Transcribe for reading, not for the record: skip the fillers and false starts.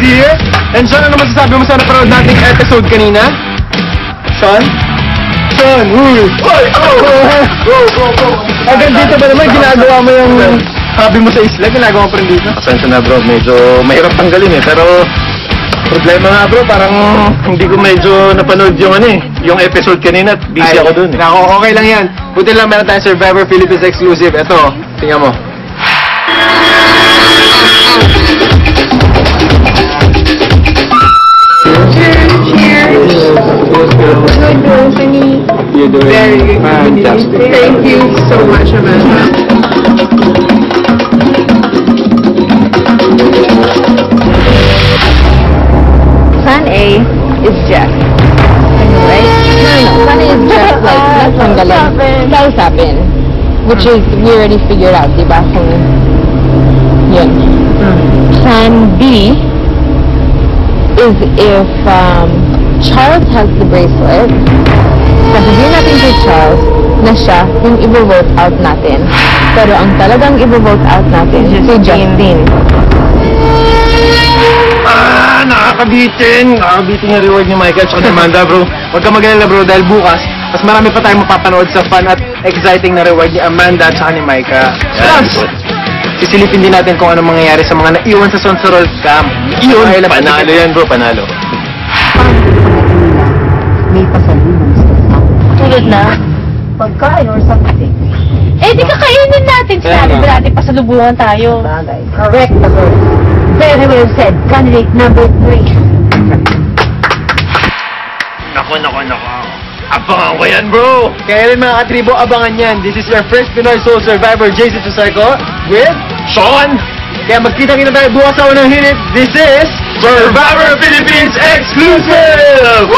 here. And Sean, ano masasabi mo sa napanood nating episode kanina? Sean? Sean, uy! Oy! Agad dito ba naman ginagawa mo yung hobby mo sa isla? Ginagawa mo pa rin dito? Pasensya na bro, medyo mahirap tanggalin eh. Pero problema nga bro, parang hindi ko medyo napanood yung yung episode kanina at busy ako dun eh. Nako, okay lang yan. Buti lang meron tayong Survivor Philippines exclusive. Ito, tingnan mo. Cheers! Good, Anthony. You're doing Very fantastic. Thank you so much, Amanda. Plan A is Jeff. Right? No. Plan A is Jeff, like, kausapin. Which is, we already figured out, diba? Kung yun. Plan B is if Charles has the bracelet, sasabihin natin kay Charles na siya yung i-vote out natin. Pero ang talagang i-vote out natin si Justin. Nakakabitin yung reward ni Michael at Amanda bro. Huwag ka mag-alala bro dahil bukas, mas marami pa tayong mapapanood sa fun at exciting na reward ni Amanda at saka ni Micah. Plus, sisilipin din natin kung anong mangyayari sa mga naiwan sa Sonsorol Camp. Panalo yan bro, panalo. May pasalubong sa Tulad na? pagkain or something. Eh, di kakainin natin. Sinabi ba natin pasalubungan tayo? Bagay. Correct the word. Very well said. Candidate number 3. Nako. Abangan ko yan bro. Kaya rin mga katribo, abangan yan. This is your first Pinoy Soul Survivor, Jason Susarco, with Sean! Kaya magkita-kita tayo bukas sa unang hirit. This is Survivor Philippines Exclusive!